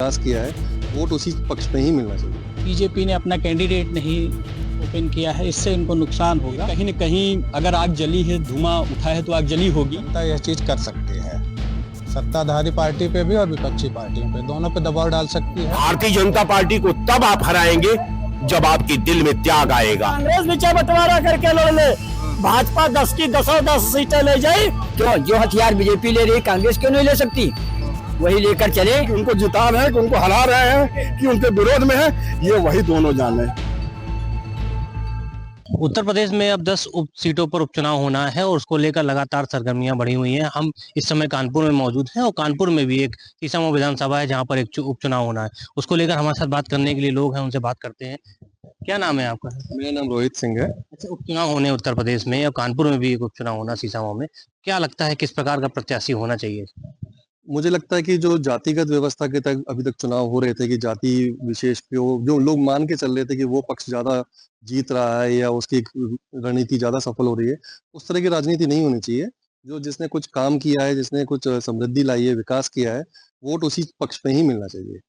विकास किया है, वोट उसी पक्ष में ही मिलना चाहिए। बीजेपी ने अपना कैंडिडेट नहीं ओपन किया है, इससे इनको नुकसान होगा। कहीं न कहीं अगर आग जली है, धुआं उठा है तो आग जली होगी। जनता यह चीज कर सकती है, सत्ताधारी पार्टी पे भी और विपक्षी पार्टियों पे, दोनों पे दबाव डाल सकती है। भारतीय जनता पार्टी को तब आप हराएंगे जब आपके दिल में त्याग आएगा। कांग्रेस भी चाहे बंटवारा करके लड़ ले, भाजपा 10 की 10 सीटें ले जाए। क्यों जो हथियार बीजेपी ले रही कांग्रेस क्यों नहीं ले सकती? वही लेकर चले। उनको जिता रहे हैं कि उनको हरा रहे हैं कि उनके विरोध में है, ये वही दोनों जाने। उत्तर प्रदेश में अब 10 उप सीटों पर उपचुनाव होना है और उसको लेकर लगातार सरगर्मियां बढ़ी हुई हैं। हम इस समय कानपुर में मौजूद हैं और कानपुर में भी एक सीसामऊ विधानसभा है जहां पर एक उपचुनाव होना है। उसको लेकर हमारे साथ बात करने के लिए लोग हैं, उनसे बात करते हैं। क्या नाम है आपका? मेरा नाम रोहित सिंह है। अच्छा, उपचुनाव होने उत्तर प्रदेश में और कानपुर में भी एक उपचुनाव होना सीसामऊ में, क्या लगता है किस प्रकार का प्रत्याशी होना चाहिए? मुझे लगता है कि जो जातिगत व्यवस्था के तहत अभी तक चुनाव हो रहे थे कि जाति विशेष पे जो लोग मान के चल रहे थे कि वो पक्ष ज्यादा जीत रहा है या उसकी रणनीति ज्यादा सफल हो रही है, उस तरह की राजनीति नहीं होनी चाहिए। जिसने कुछ काम किया है, जिसने कुछ समृद्धि लाई है, विकास किया है, वोट उसी पक्ष में ही मिलना चाहिए।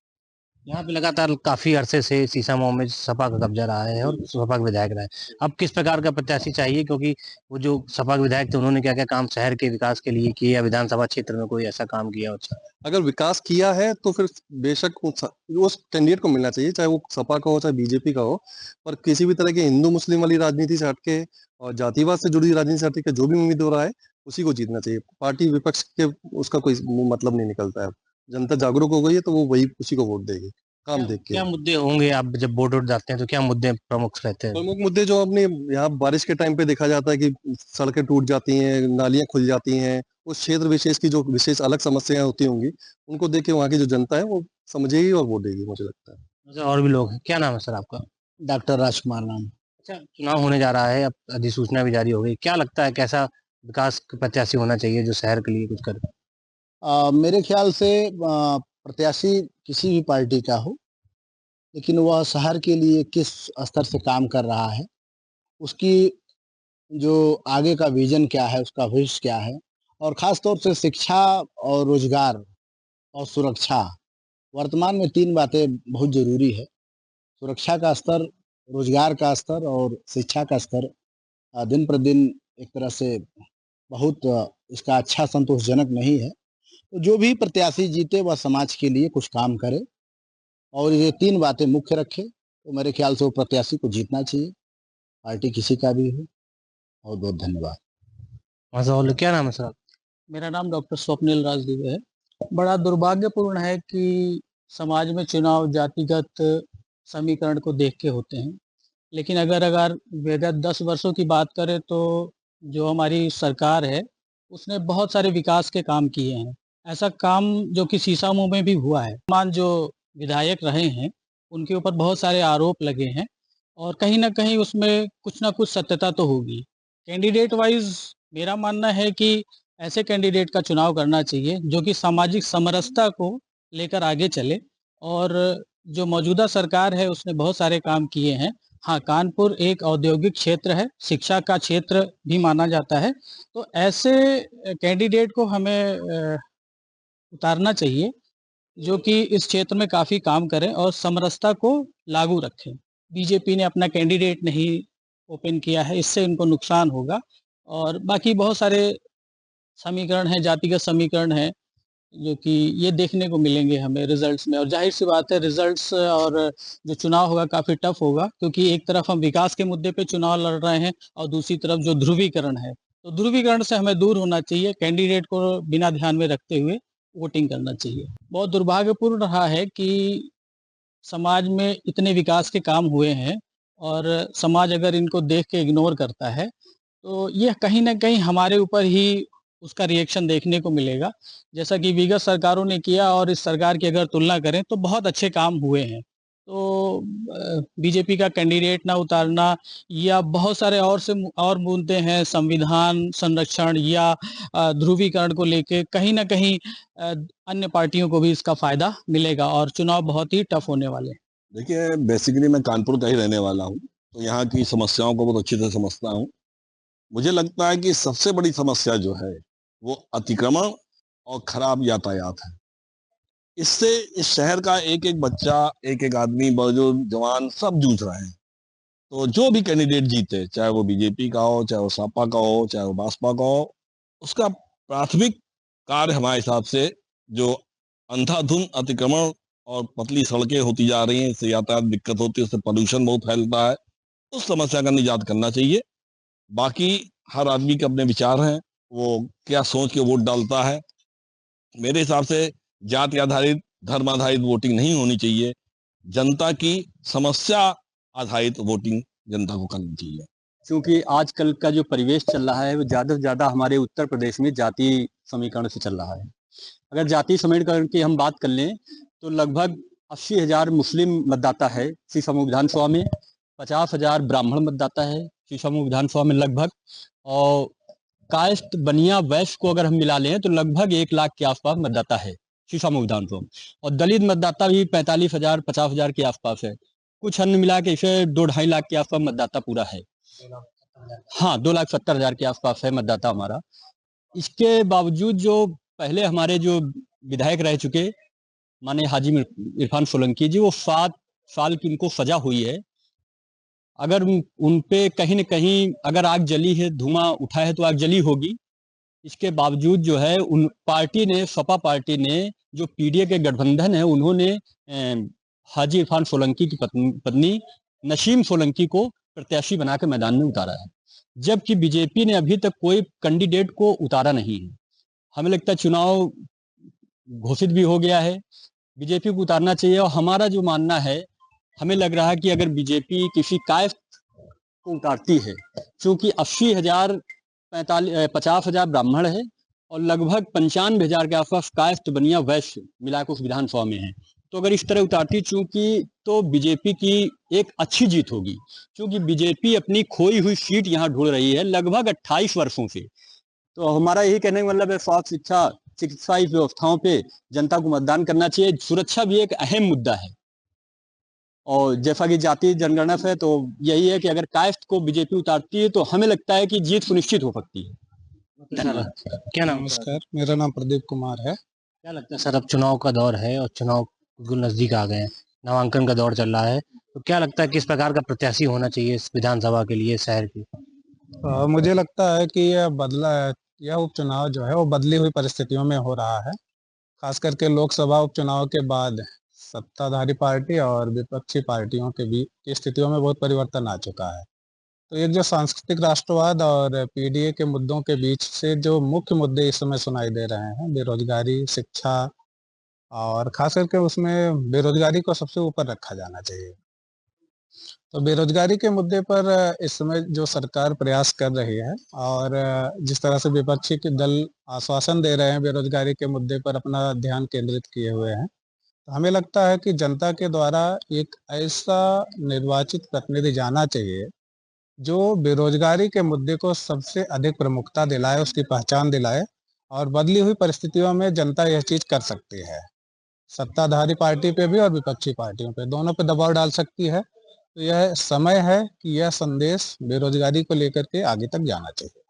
यहाँ पे लगातार काफी अरसे से सीसामऊ में सपा का कब्जा रहा है और सपा के विधायक रहे। अब किस प्रकार का प्रत्याशी चाहिए, क्योंकि वो जो सपा के विधायक थे उन्होंने क्या क्या काम शहर के विकास के लिए किए या विधानसभा क्षेत्र में कोई ऐसा काम किया हो? अगर विकास किया है तो फिर बेशक उस कैंडिडेट को मिलना चाहिए, चाहे वो सपा का हो चाहे बीजेपी का हो। पर किसी भी तरह के हिंदू मुस्लिम वाली राजनीति से हटके और जातिवाद से जुड़ी राजनीति से हटके जो भी उम्मीदवार आए उसी को जीतना चाहिए। पार्टी विपक्ष के उसका कोई मतलब नहीं निकलता है। जनता जागरूक हो गई है तो वो वही उसी को वोट देगी, काम देख के। क्या मुद्दे होंगे, आप जब वोट जाते हैं तो क्या मुद्दे प्रमुख रहते हैं? प्रमुख मुद्दे जो अपने यहाँ बारिश के टाइम पे देखा जाता है कि सड़कें टूट जाती हैं, नालियां खुल जाती हैं, उस क्षेत्र विशेष की जो विशेष अलग समस्याएं होती होंगी, उनको देख के वहाँ की जो जनता है वो समझेगी और वोट देगी, मुझे लगता है। अच्छा, और भी लोग हैं। क्या नाम है सर आपका? डॉक्टर राजकुमार नाम। अच्छा, चुनाव होने जा रहा है, अब अधिसूचना भी जारी हो गई। क्या लगता है कैसा विकास प्रत्याशी होना चाहिए जो शहर के लिए कुछ करे? मेरे ख्याल से प्रत्याशी किसी भी पार्टी का हो, लेकिन वह शहर के लिए किस स्तर से काम कर रहा है, उसकी जो आगे का विजन क्या है, उसका भविष्य क्या है, और खास तौर से शिक्षा और रोजगार और सुरक्षा। वर्तमान में 3 बातें बहुत जरूरी है। सुरक्षा का स्तर, रोजगार का स्तर और शिक्षा का स्तर दिन प्रतिदिन एक तरह से बहुत इसका अच्छा संतोषजनक नहीं है। तो जो भी प्रत्याशी जीते वह समाज के लिए कुछ काम करे और ये 3 बातें मुख्य रखे, तो मेरे ख्याल से वो प्रत्याशी को जीतना चाहिए, पार्टी किसी का भी हो। बहुत बहुत धन्यवाद। क्या नाम है सर? मेरा नाम डॉक्टर स्वप्निल राजदूबे है। बड़ा दुर्भाग्यपूर्ण है कि समाज में चुनाव जातिगत समीकरण को देख के होते हैं, लेकिन अगर विगत 10 वर्षों की बात करें तो जो हमारी सरकार है उसने बहुत सारे विकास के काम किए हैं। ऐसा काम जो कि सीसामऊ में भी हुआ है। मान जो विधायक रहे हैं उनके ऊपर बहुत सारे आरोप लगे हैं और कहीं ना कहीं उसमें कुछ ना कुछ सत्यता तो होगी। कैंडिडेट वाइज मेरा मानना है कि ऐसे कैंडिडेट का चुनाव करना चाहिए जो कि सामाजिक समरसता को लेकर आगे चले, और जो मौजूदा सरकार है उसने बहुत सारे काम किए हैं। हाँ, कानपुर एक औद्योगिक क्षेत्र है, शिक्षा का क्षेत्र भी माना जाता है, तो ऐसे कैंडिडेट को हमें उतारना चाहिए जो कि इस क्षेत्र में काफ़ी काम करें और समरसता को लागू रखें। बीजेपी ने अपना कैंडिडेट नहीं ओपन किया है, इससे इनको नुकसान होगा। और बाकी बहुत सारे समीकरण हैं, जातिगत समीकरण हैं, जो कि ये देखने को मिलेंगे हमें रिजल्ट्स में। और जाहिर सी बात है रिजल्ट्स और जो चुनाव होगा काफ़ी टफ होगा, क्योंकि एक तरफ हम विकास के मुद्दे पे चुनाव लड़ रहे हैं और दूसरी तरफ जो ध्रुवीकरण है, तो ध्रुवीकरण से हमें दूर होना चाहिए। कैंडिडेट को बिना ध्यान में रखते हुए वोटिंग करना चाहिए। बहुत दुर्भाग्यपूर्ण रहा है कि समाज में इतने विकास के काम हुए हैं और समाज अगर इनको देख के इग्नोर करता है तो यह कहीं ना कहीं हमारे ऊपर ही उसका रिएक्शन देखने को मिलेगा, जैसा कि विगत सरकारों ने किया। और इस सरकार की अगर तुलना करें तो बहुत अच्छे काम हुए हैं। तो बीजेपी का कैंडिडेट ना उतारना या बहुत सारे और मुद्दे हैं, संविधान संरक्षण या ध्रुवीकरण को लेके, कहीं ना कहीं अन्य पार्टियों को भी इसका फायदा मिलेगा और चुनाव बहुत ही टफ होने वाले हैं। देखिए, बेसिकली मैं कानपुर का ही रहने वाला हूँ, तो यहाँ की समस्याओं को बहुत अच्छी से समझता हूँ। मुझे लगता है कि सबसे बड़ी समस्या जो है वो अतिक्रमण और खराब यातायात है। इससे इस शहर का एक एक बच्चा, एक एक आदमी, बुजुर्ग, जवान सब जूझ रहे हैं। तो जो भी कैंडिडेट जीते, चाहे वो बीजेपी का हो, चाहे वो सपा का हो, चाहे वो बसपा का हो, उसका प्राथमिक कार्य हमारे हिसाब से जो अंधाधुंध अतिक्रमण और पतली सड़कें होती जा रही हैं, इससे यातायात दिक्कत होती है, उससे प्रदूषण बहुत फैलता है, उस समस्या का निजात करना चाहिए। बाकी हर आदमी के अपने विचार हैं, वो क्या सोच के वोट डालता है। मेरे हिसाब से जाति आधारित, धर्म आधारित वोटिंग नहीं होनी चाहिए। जनता की समस्या आधारित वोटिंग जनता को करनी चाहिए। क्योंकि आजकल का जो परिवेश चल रहा है वो ज़्यादा से ज़्यादा हमारे उत्तर प्रदेश में जाति समीकरण से चल रहा है। अगर जाति समीकरण की हम बात कर लें तो लगभग 80,000 मुस्लिम मतदाता है शीशमऊ विधानसभा में, 50,000 ब्राह्मण मतदाता है शीशमऊ विधानसभा में लगभग, और कास्ट बनिया वैश्य को अगर हम मिला लें तो लगभग 1 लाख के आसपास मतदाता है शीशमऊ विधानसभा, और दलित मतदाता भी 45,000 50,000 के आसपास है। कुछ अन्य मिला के इसे 2-2.5 लाख के आसपास मतदाता पूरा है। हाँ, 2,70,000 के आसपास है मतदाता हमारा। इसके बावजूद जो पहले हमारे जो विधायक रह चुके माने हाजी इरफान सोलंकी जी, वो 7 साल की उनको सजा हुई है। अगर उन पे कहीं न कहीं अगर आग जली है, धुआं उठा है तो आग जली होगी। इसके बावजूद जो है उन पार्टी ने, सपा पार्टी ने, जो पीडीए के गठबंधन है, उन्होंने हाजी इरफान सोलंकी की पत्नी नसीम सोलंकी को प्रत्याशी बना के मैदान में उतारा है, जबकि बीजेपी ने अभी तक कोई कैंडिडेट को उतारा नहीं है। हमें लगता है चुनाव घोषित भी हो गया है, बीजेपी को उतारना चाहिए। और हमारा जो मानना है, हमें लग रहा है कि अगर बीजेपी किसी कास्ट को उतारती है, क्योंकि 80,000 50,000 ब्राह्मण है और लगभग 95,000 के आसपास कास्ट बनिया वैश्य मिलाकर उस विधानसभा में है, तो अगर इस तरह उतारती चूंकि तो बीजेपी की एक अच्छी जीत होगी, क्योंकि बीजेपी अपनी खोई हुई सीट यहाँ ढूंढ रही है लगभग 28 वर्षों से। तो हमारा यही कहने का मतलब है, स्वास्थ्य, शिक्षा, चिकित्सा व्यवस्थाओं पे जनता को मतदान करना चाहिए। सुरक्षा भी एक अहम मुद्दा है, और जैसा कि जाति जनगणना है तो यही है कि अगर कास्ट को बीजेपी उतारती है तो हमें लगता है कि जीत सुनिश्चित हो सकती है। क्या नाम है? नमस्कार, मेरा नाम प्रदीप कुमार है। क्या लगता है सर, अब चुनाव का दौर है और चुनाव बिल्कुल नजदीक आ गए हैं, नामांकन का दौर चल रहा है, तो क्या लगता है किस प्रकार का प्रत्याशी होना चाहिए इस विधानसभा के लिए, शहर की? मुझे लगता है कि यह उपचुनाव जो है वो बदली हुई परिस्थितियों में हो रहा है। खास करके लोकसभा उपचुनाव के बाद सत्ताधारी पार्टी और विपक्षी पार्टियों के बीच की स्थितियों में बहुत परिवर्तन आ चुका है। तो एक जो सांस्कृतिक राष्ट्रवाद और पीडीए के मुद्दों के बीच से जो मुख्य मुद्दे इस समय सुनाई दे रहे हैं, बेरोजगारी, शिक्षा, और खास करके उसमें बेरोजगारी को सबसे ऊपर रखा जाना चाहिए। तो बेरोजगारी के मुद्दे पर इस समय जो सरकार प्रयास कर रही है, और जिस तरह से विपक्षी के दल आश्वासन दे रहे हैं बेरोजगारी के मुद्दे पर अपना ध्यान केंद्रित किए हुए हैं, तो हमें लगता है कि जनता के द्वारा एक ऐसा निर्वाचित प्रतिनिधि जाना चाहिए जो बेरोजगारी के मुद्दे को सबसे अधिक प्रमुखता दिलाए, उसकी पहचान दिलाए, और बदली हुई परिस्थितियों में जनता यह चीज कर सकती है। सत्ताधारी पार्टी पे भी और विपक्षी पार्टियों पे, दोनों पे दबाव डाल सकती है। तो यह समय है कि यह संदेश बेरोजगारी को लेकर के आगे तक जाना चाहिए।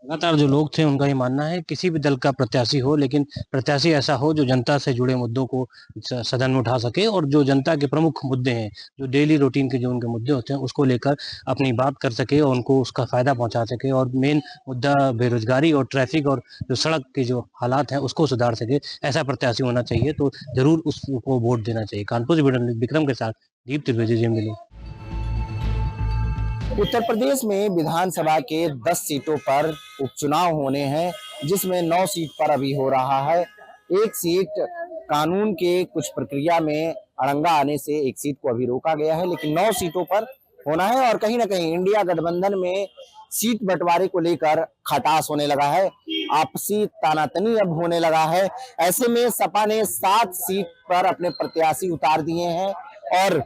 लगातार जो लोग थे उनका ये मानना है किसी भी दल का प्रत्याशी हो, लेकिन प्रत्याशी ऐसा हो जो जनता से जुड़े मुद्दों को सदन में उठा सके, और जो जनता के प्रमुख मुद्दे हैं, जो डेली रूटीन के जो उनके मुद्दे होते हैं, उसको लेकर अपनी बात कर सके और उनको उसका फायदा पहुंचा सके। और मेन मुद्दा बेरोजगारी और ट्रैफिक और जो सड़क के जो हालात हैं उसको सुधार सके, ऐसा प्रत्याशी होना चाहिए। तो जरूर उसको वोट देना चाहिए। कानपुर से विक्रम के साथ दीप त्रिवेदी जी मिले। उत्तर प्रदेश में विधानसभा के 10 सीटों पर उपचुनाव होने हैं, जिसमें 9 सीट पर अभी हो रहा है। एक सीट कानून के कुछ प्रक्रिया में अड़ंगा आने से एक सीट को अभी रोका गया है, लेकिन 9 सीटों पर होना है। और कहीं ना कहीं इंडिया गठबंधन में सीट बंटवारे को लेकर खटास होने लगा है, आपसी तानातनी अब होने लगा है। ऐसे में सपा ने 7 सीट पर अपने प्रत्याशी उतार दिए हैं और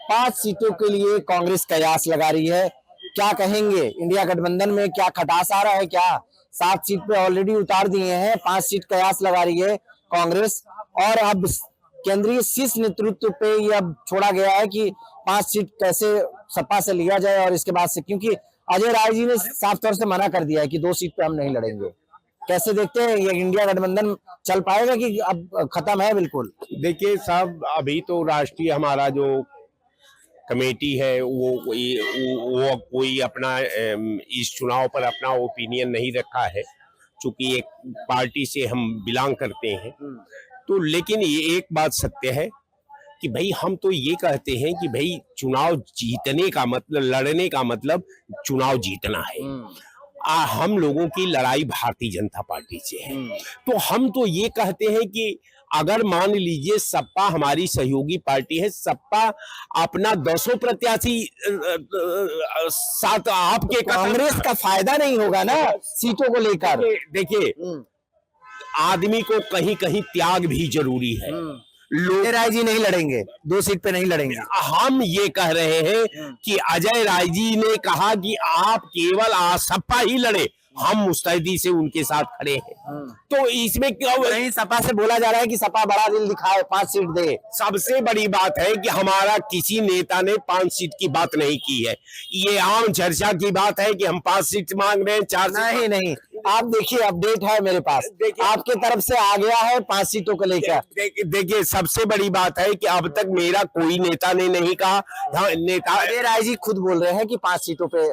5 सीटों के लिए कांग्रेस कयास लगा रही है। क्या कहेंगे, इंडिया गठबंधन में क्या खटास आ रहा है? क्या 7 सीट पे ऑलरेडी उतार दिए हैं, 5 सीट कयास लगा रही है कांग्रेस, और अब केंद्रीय शीर्ष नेतृत्व पे ये अब छोड़ा गया है कि 5 सीट कैसे सपा से लिया जाए। और इसके बाद से, क्योंकि अजय राय जी ने साफ तौर से मना कर दिया है कि 2 सीट पे हम नहीं लड़ेंगे। कैसे देखते हैं ये इंडिया गठबंधन चल पाएगा कि अब खत्म है बिल्कुल? देखिए साहब, अभी तो राष्ट्रीय हमारा जो कमेटी है वो कोई अपना इस चुनाव पर अपना ओपिनियन नहीं रखा है, चूंकि एक पार्टी से हम बिलोंग करते हैं। तो लेकिन ये एक बात सत्य है कि भाई हम तो ये कहते हैं कि भाई चुनाव जीतने का मतलब, लड़ने का मतलब चुनाव जीतना है। हम लोगों की लड़ाई भारतीय जनता पार्टी से है। तो हम तो ये कहते हैं कि अगर मान लीजिए सपा हमारी सहयोगी पार्टी है, सपा अपना 200 प्रत्याशी साथ आपके कांग्रेस का फायदा नहीं होगा ना सीटों को लेकर। देखिए आदमी को कहीं कहीं त्याग भी जरूरी है। अजय राय जी नहीं लड़ेंगे, 2 सीट पे नहीं लड़ेंगे। हम ये कह रहे हैं कि अजय राय जी ने कहा कि आप केवल सपा ही लड़े, हम मुस्तैदी से उनके साथ खड़े हैं। तो इसमें क्यों नहीं, सपा से बोला जा रहा है कि सपा बड़ा दिल दिखाए, 5 सीट दे। सबसे बड़ी बात है कि हमारा किसी नेता ने 5 सीट की बात नहीं की है। ये आम चर्चा की बात है कि हम 5 सीट मांग रहे हैं, 4 सीट नहीं। आप देखिए, अपडेट है मेरे पास, आपके तरफ से आ गया है 5 सीटों को लेकर। देखिए सबसे बड़ी बात है कि अब तक मेरा कोई नेता ने नहीं कहा। नेता अजय राय जी खुद बोल रहे हैं कि 5 सीटों पे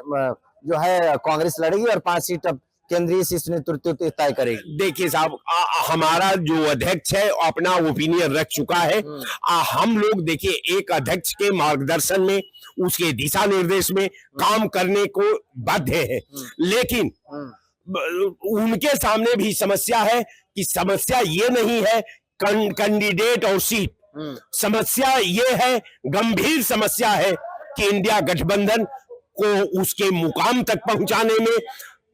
जो है कांग्रेस लड़ेगी और 5 सीट अब केंद्रीय शीर्ष नेतृत्व तय करेगी। देखिए साहब, हमारा जो अध्यक्ष है अपना ओपिनियन रख चुका है। हम लोग देखिए एक अध्यक्ष के मार्गदर्शन में, उसके दिशा निर्देश में काम करने को बाध्य है। लेकिन उनके सामने भी समस्या है कि समस्या ये नहीं है कैंडिडेट और सीट, समस्या ये है, गंभीर समस्या है कि इंडिया गठबंधन को उसके मुकाम तक पहुंचाने में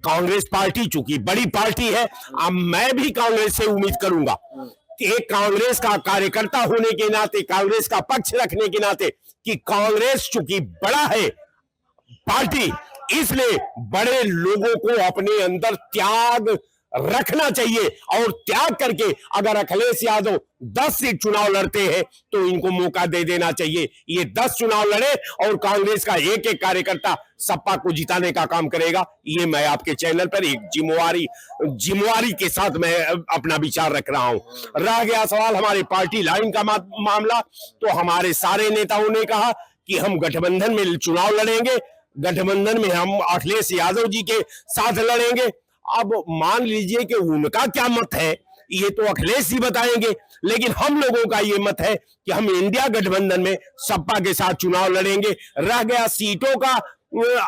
कांग्रेस पार्टी, चूंकि बड़ी पार्टी है, अब मैं भी कांग्रेस से उम्मीद करूंगा कि एक कांग्रेस का कार्यकर्ता होने के नाते, कांग्रेस का पक्ष रखने के नाते, कि कांग्रेस चूंकि बड़ा है पार्टी, इसलिए बड़े लोगों को अपने अंदर त्याग रखना चाहिए और त्याग करके अगर अखिलेश यादव 10 सीट चुनाव लड़ते हैं तो इनको मौका दे देना चाहिए। ये 10 चुनाव लड़े और कांग्रेस का एक एक कार्यकर्ता सपा को जिताने का काम करेगा। ये मैं आपके चैनल पर एक जिम्मेवारी के साथ मैं अपना विचार रख रहा हूं। रह गया सवाल हमारे पार्टी लाइन का मामला, तो हमारे सारे नेताओं ने कहा कि हम गठबंधन में चुनाव लड़ेंगे, गठबंधन में हम अखिलेश यादव जी के साथ लड़ेंगे। अब मान लीजिए कि उनका क्या मत है ये तो अखिलेश जी बताएंगे, लेकिन हम लोगों का ये मत है कि हम इंडिया गठबंधन में सपा के साथ चुनाव लड़ेंगे। रह गया सीटों का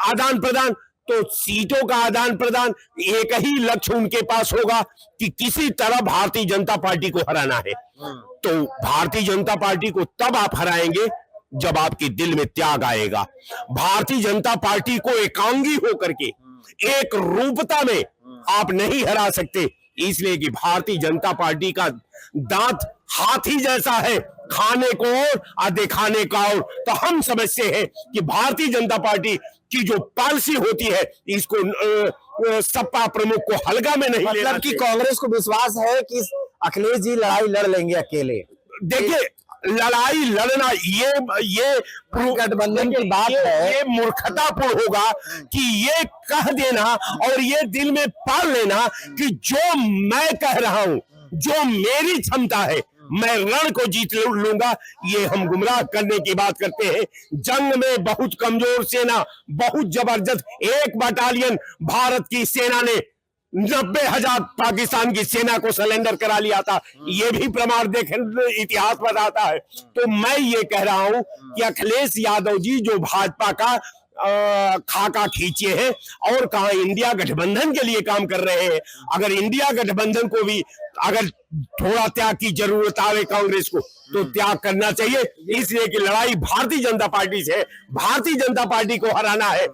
आदान प्रदान, तो सीटों का आदान प्रदान एक ही लक्ष्य उनके पास होगा कि किसी तरह भारतीय जनता पार्टी को हराना है। तो भारतीय जनता पार्टी को तब आप हराएंगे जब आपके दिल में त्याग आएगा। भारतीय जनता पार्टी को एकांगी होकर के एक रूपता में आप नहीं हरा सकते, इसलिए कि भारतीय जनता पार्टी का दांत हाथी जैसा है, खाने को और दिखाने का और। तो हम समझते हैं कि भारतीय जनता पार्टी की जो पॉलिसी होती है इसको सपा प्रमुख को हल्का में नहीं लेना। मतलब कि कांग्रेस को विश्वास है कि अखिलेश जी लड़ाई लड़ लेंगे अकेले। देखिए लड़ाई लड़ना ये गठबंधन की बात है, ये मूर्खतापूर्ण होगा कि ये कह देना और ये दिल में पाल लेना कि जो मैं कह रहा हूं, जो मेरी क्षमता है, मैं रण को जीत लूंगा। ये हम गुमराह करने की बात करते हैं। जंग में बहुत कमजोर सेना, बहुत जबरदस्त एक बटालियन भारत की सेना ने 90,000 पाकिस्तान की सेना को सरेंडर करा लिया था। ये भी प्रमाण देखें, इतिहास बताता है। तो मैं ये कह रहा हूं कि अखिलेश यादव जी जो भाजपा का खाका खींचे हैं और कहा इंडिया गठबंधन के लिए काम कर रहे हैं। अगर इंडिया गठबंधन को भी अगर थोड़ा त्याग की जरूरत आवे कांग्रेस को, तो त्याग करना चाहिए। इसलिए कि लड़ाई भारतीय जनता पार्टी से है, भारतीय जनता पार्टी को हराना है।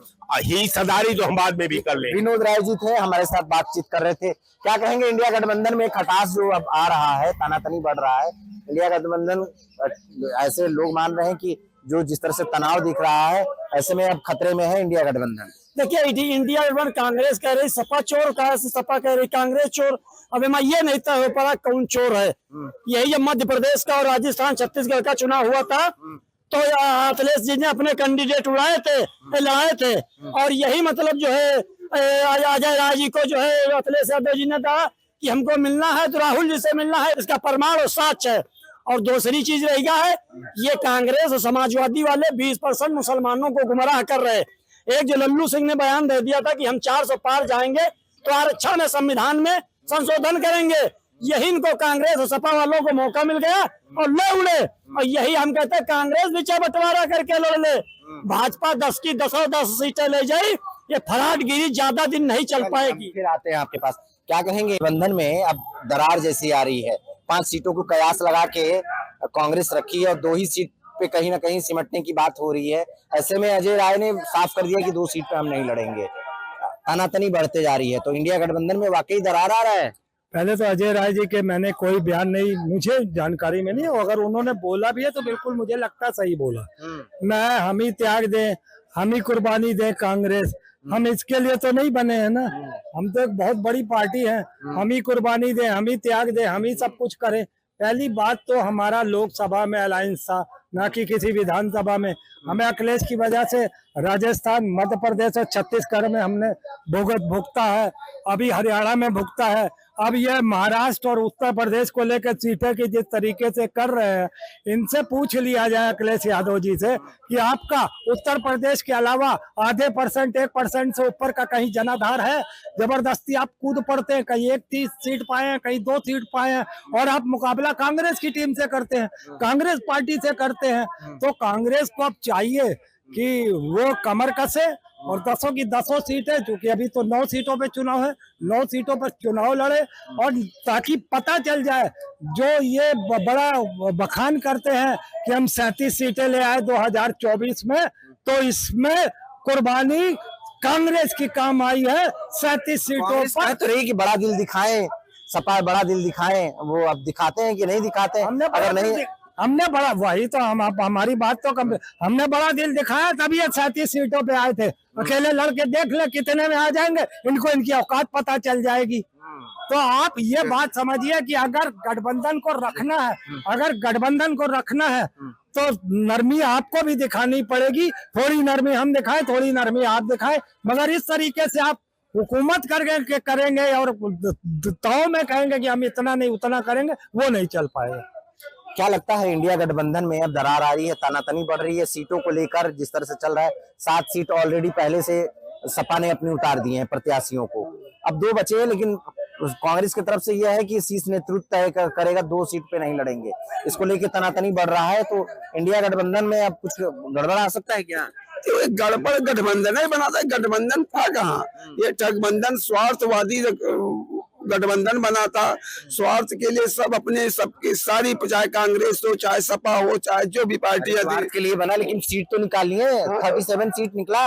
यही सदारी जो हम बाद में भी कर ले। विनोद राय जी थे हमारे साथ, बातचीत कर रहे थे। क्या कहेंगे इंडिया गठबंधन में खटास जो अब आ रहा है, तानातनी बढ़ रहा है, इंडिया गठबंधन ऐसे लोग मान रहे हैं कि जो जिस तरह से तनाव दिख रहा है, ऐसे में अब खतरे में है इंडिया गठबंधन। देखिए इंडिया गठबंधन कांग्रेस कह रही सपा चोर, कहा सपा कह रही कांग्रेस चोर। अब मैं ये नहीं तय हो पा रहा कौन चोर है। यही जब मध्य प्रदेश का और राजस्थान छत्तीसगढ़ का चुनाव हुआ था तो अखिलेश जी ने अपने कैंडिडेट लड़ाए थे और यही मतलब जो है अजय राय जी को जो है अखिलेश यादव जी ने कहा कि हमको मिलना है तो राहुल जी से मिलना है, इसका प्रमाण और साक्ष्य है। और दूसरी चीज रही है, ये कांग्रेस और समाजवादी वाले 20% मुसलमानों को गुमराह कर रहे हैं। एक जो लल्लू सिंह ने बयान दे दिया था कि हम 400 पार जाएंगे तो आरक्षण में संविधान में संशोधन करेंगे, यही इनको कांग्रेस और सपा वालों को मौका मिल गया और ले उड़े। और यही हम कहते हैं कांग्रेस भी चाहे बंटवारा करके लड़ ले, भाजपा 10 की 10 सीटें ले जाए, ये फराटगिरी ज्यादा दिन नहीं चल पाएगी। फिर आते हैं आपके पास, क्या कहेंगे बंधन में अब दरार जैसी आ रही है, 5 सीटों को कयास लगा के कांग्रेस रखी है और 2 ही सीट पे कहीं ना कहीं सिमटने की बात हो रही है। ऐसे में अजय राय ने साफ कर दिया कि 2 सीट पे हम नहीं लड़ेंगे, तनातनी बढ़ते जा रही है, तो इंडिया गठबंधन में वाकई दरार आ रहा है। पहले तो अजय राय जी के मैंने कोई बयान नहीं, मुझे जानकारी में नहीं, अगर उन्होंने बोला भी है तो बिल्कुल मुझे लगता सही बोला। मैं हम ही त्याग दें, हम ही कुर्बानी दें कांग्रेस, हम इसके लिए तो नहीं बने हैं ना, हम तो एक बहुत बड़ी पार्टी है, हम ही कुर्बानी दें, हम ही त्याग दें, हम ही सब कुछ करें। पहली बात तो हमारा लोकसभा में अलायंस था, ना कि किसी विधानसभा में। हमें अखिलेश की वजह से राजस्थान, मध्य प्रदेश और छत्तीसगढ़ में हमने भुगता है, अभी हरियाणा में भुगता है, अब ये महाराष्ट्र और उत्तर प्रदेश को लेकर सीटें की जिस तरीके से कर रहे हैं, इनसे पूछ लिया जाए अखिलेश यादव जी से कि आपका उत्तर प्रदेश के अलावा आधे परसेंट 1% से ऊपर का कहीं जनाधार है? जबरदस्ती आप कूद पड़ते हैं, कहीं 1 सीट पाए हैं, कहीं 2 सीट पाए हैं, और आप मुकाबला कांग्रेस की टीम से करते हैं, कांग्रेस पार्टी से करते हैं। तो कांग्रेस को अब चाहिए कि वो कमर कसे और 10 की 10 सीटें, क्योंकि अभी तो 9 सीटों पे चुनाव है, 9 सीटों पर चुनाव लड़े, और ताकि पता चल जाए, जो ये बड़ा बखान करते हैं कि हम 37 सीटें ले आए 2024 में, तो इसमें कुर्बानी कांग्रेस की काम आई है 37 सीटों पर। तो रही कि बड़ा दिल दिखाएं, सपा बड़ा दिल दिखाएं, वो अब दिखाते हैं कि नहीं दिखाते हैं? अगर नहीं, हमने बड़ा, वही तो हमारी बात तो हमने बड़ा दिल दिखाया, तभी ये 37 सीटों पे आए थे। अकेले लड़के देख ले कितने में आ जाएंगे, इनको इनकी औकात पता चल जाएगी। तो आप ये बात समझिए कि अगर गठबंधन को रखना है, अगर गठबंधन को रखना है तो नरमी आपको भी दिखानी पड़ेगी, थोड़ी नरमी हम दिखाएं, थोड़ी नरमी आप दिखाएं, मगर इस तरीके से आप हुकूमत करेंगे और ताव में कहेंगे कि हम इतना नहीं उतना करेंगे, वो नहीं चल पाएगा। क्या लगता है इंडिया गठबंधन में अब दरार आ रही है, तनातनी बढ़ रही है सीटों को लेकर? जिस तरह से चल रहा है, 7 सीट ऑलरेडी पहले से सपा ने अपनी उतार दी है प्रत्याशियों को, अब 2 बचे हैं, लेकिन कांग्रेस की तरफ से यह है कि शीर्ष नेतृत्व तय करेगा, 2 सीट पे नहीं लड़ेंगे। इसको लेकर तनातनी बढ़ रहा है, तो इंडिया गठबंधन में अब कुछ गड़बड़ आ सकता है क्या? तो एक गड़बड़ गठबंधन ही बनाता है, गठबंधन था कहाँ? ये ठगबंधन स्वार्थवादी गठबंधन बना था, स्वार्थ के लिए सब अपने सबकी सारी, चाहे कांग्रेस हो, चाहे सपा हो, चाहे जो भी पार्टियां थी, के लिए बना, लेकिन सीट तो निकाली है, 37 सीट निकला।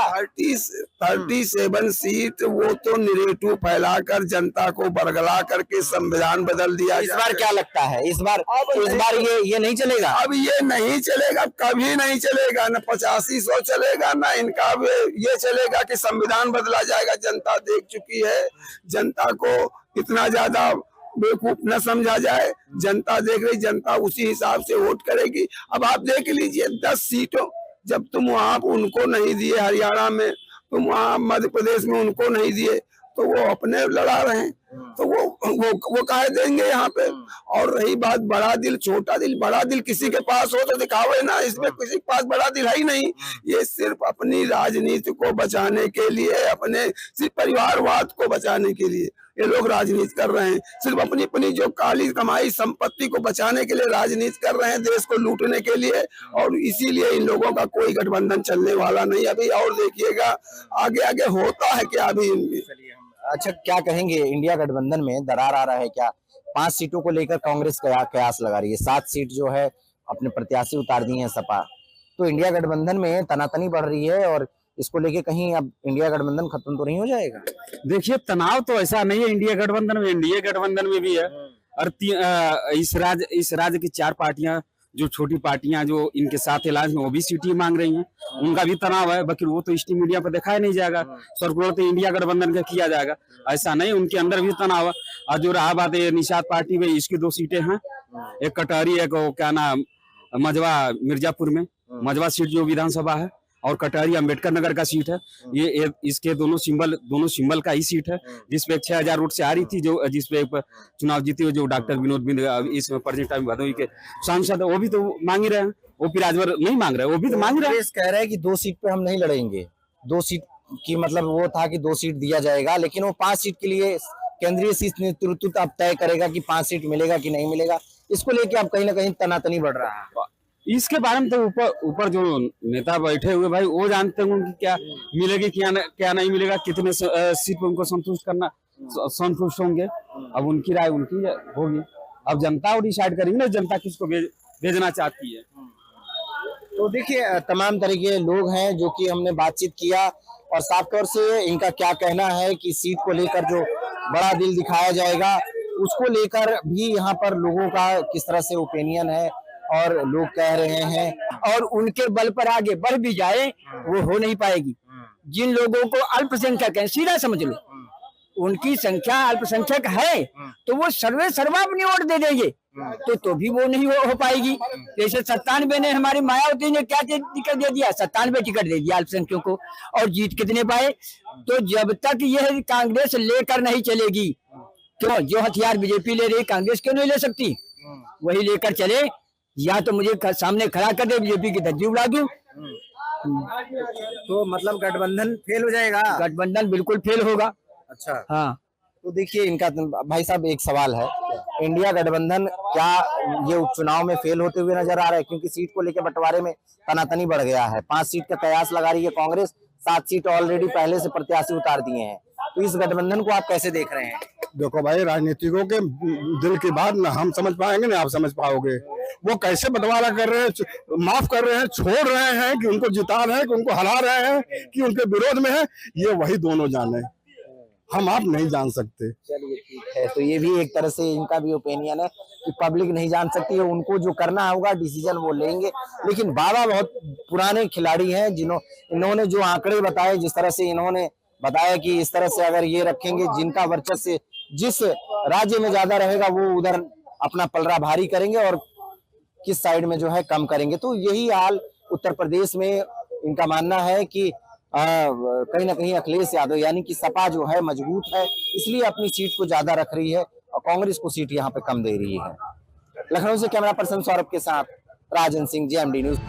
37 सीट, वो तो निरेटू फैलाकर जनता को बरगला करके संविधान बदल दिया। इस बार क्या लगता है, इस बार ये नहीं चलेगा? अब ये नहीं चलेगा, कभी नहीं चलेगा, न 85-100 चलेगा, ना इनका ये चलेगा कि संविधान बदला जाएगा। जनता देख चुकी है, जनता को इतना ज्यादा बेवकूफ न समझा जाए, जनता देख रही, जनता उसी हिसाब से वोट करेगी। अब आप देख लीजिए 10 सीटों, जब तुम वहां उनको नहीं दिए, हरियाणा में तुम वहां मध्य प्रदेश में उनको नहीं दिए, तो वो अपने लड़ा रहे हैं, तो वो कह देंगे यहाँ पे। और रही बात बड़ा दिल छोटा दिल, बड़ा दिल किसी के पास हो तो दिखावे ना, इसमें किसी के पास बड़ा दिल है ही नहीं। ये सिर्फ अपनी राजनीति को बचाने के लिए, अपने सिर्फ परिवारवाद को बचाने के लिए ये लोग राजनीति कर रहे हैं, सिर्फ अपनी जो काली कमाई संपत्ति को बचाने के लिए राजनीति कर रहे हैं, देश को लूटने के लिए, और इसीलिए इन लोगों का कोई गठबंधन चलने वाला नहीं। अभी और देखिएगा आगे आगे होता है क्या अभी इनमें। अच्छा, क्या कहेंगे, इंडिया गठबंधन में दरार आ रहा है क्या? 5 सीटों को लेकर कांग्रेस कयास लगा रही है, 7 सीट जो है अपने प्रत्याशी उतार दिए हैं सपा, तो इंडिया गठबंधन में तनातनी बढ़ रही है, और इसको लेके कहीं अब इंडिया गठबंधन खत्म तो नहीं हो जाएगा? देखिए, तनाव तो ऐसा नहीं है इंडिया गठबंधन में, एनडीए गठबंधन में भी है, और इस राज्य की 4 पार्टियां, जो छोटी पार्टियां जो इनके साथ इलाज में, वो भी सीटें मांग रही हैं, उनका भी तनाव है, बाकी वो तो स्ट्रीम मीडिया पर दिखाया नहीं जाएगा, सर्कुलर तो इंडिया गठबंधन का किया जाएगा, ऐसा नहीं, उनके अंदर भी तनाव है। और जो रहा बात है निषाद पार्टी में, इसकी 2 सीटें हैं, एक कटहरी, एक क्या नाम मजवा, मिर्जापुर में मजवा सीट जो विधानसभा है, और कटहरी अम्बेडकर नगर का सीट है। ये इसके दोनों सिंबल का ही सीट है, जिसपे 6000 वोट से आ रही थी, जो जिसपे चुनाव जीते हुए जो डॉक्टर विनोद बिंद इसमें प्रेजेंट टाइम भदोही के सांसद, वो भी तो मांग ही रहे हैं। ओपी राजभर नहीं मांग रहे, वो भी तो मांग रहे हैं। कह रहे हैं कि 2 सीट पे हम नहीं लड़ेंगे, 2 सीट की मतलब वो था कि 2 सीट दिया जाएगा, लेकिन वो 5 सीट के लिए केंद्रीय शीर्ष नेतृत्व अब तय करेगा कि 5 सीट मिलेगा कि नहीं मिलेगा। इसको लेके अब कहीं ना कहीं तनातनी बढ़ रहा है। इसके बारे में तो ऊपर जो नेता बैठे हुए भाई वो जानते हैं उनकी क्या मिलेगी क्या नहीं मिलेगा, कितने सीट पे उनको संतुष्ट होंगे। अब उनकी राय उनकी होगी, अब जनता वो डिसाइड करेंगे ना जनता किसको भेजना चाहती है। तो देखिए तमाम तरह के लोग हैं जो कि हमने बातचीत किया और साफ तौर से इनका क्या कहना है कि सीट को लेकर जो बड़ा दिल दिखाया जाएगा उसको लेकर भी यहाँ पर लोगों का किस तरह से ओपिनियन है और लोग कह रहे हैं। और उनके बल पर आगे बढ़ भी जाए वो हो नहीं पाएगी। जिन लोगों को अल्पसंख्यक है, सीधा समझ लो, उनकी संख्या अल्पसंख्यक है तो वो सर्वे सर्वा अपनी वोट दे देंगे, तो भी वो नहीं हो पाएगी। जैसे 97 ने हमारी मायावती ने क्या टिकट दे दिया, 97 टिकट दे दिया अल्पसंख्यकों को, और जीत कितने पाए। तो जब तक यह कांग्रेस लेकर नहीं चलेगी, क्यों जो हथियार बीजेपी ले रही कांग्रेस क्यों नहीं ले सकती, वही लेकर चले, या तो मुझे सामने खड़ा कर दे, बीजेपी की धज्जी उड़ा दूं। तो मतलब गठबंधन फेल हो जाएगा? गठबंधन बिल्कुल फेल होगा। अच्छा हाँ, तो देखिए इनका भाई साहब एक सवाल है, इंडिया गठबंधन क्या ये उपचुनाव में फेल होते हुए नजर आ रहा है? क्योंकि सीट को लेकर बंटवारे में तनातनी बढ़ गया है, 5 सीट का कयास लगा रही है कांग्रेस, 7 सीट ऑलरेडी पहले से प्रत्याशी उतार दिए हैं। तो इस गठबंधन को आप कैसे देख रहे हैं? देखो भाई, राजनीतिकों के दिल की बात ना हम समझ पाएंगे ना आप समझ पाओगे। वो कैसे बंटवारा कर रहे हैं, माफ कर रहे हैं, छोड़ रहे हैं कि उनको जिता रहे हैं, कि उनको हरा रहे हैं, कि उनके विरोध में है, ये वही दोनों जाने, हम आप नहीं जान सकते। चलिए ठीक है, तो ये भी एक तरह से इनका भी ओपिनियन है कि पब्लिक नहीं जान सकती है, उनको जो करना होगा डिसीजन वो लेंगे। लेकिन बाबा बहुत पुराने खिलाड़ी हैं, इन्होंने जो आंकड़े बताए, जिस तरह से इन्होंने बताया कि इस तरह से अगर ये रखेंगे, जिनका वर्चस्व जिस राज्य में ज्यादा रहेगा वो उधर अपना पलड़ा भारी करेंगे और किस साइड में जो है कम करेंगे। तो यही हाल उत्तर प्रदेश में इनका मानना है कि कहीं ना कहीं अखिलेश यादव यानी कि सपा जो है मजबूत है, इसलिए अपनी सीट को ज्यादा रख रही है और कांग्रेस को सीट यहाँ पे कम दे रही है। लखनऊ से कैमरा पर्सन सौरभ के साथ राजन सिंह, JMD न्यूज।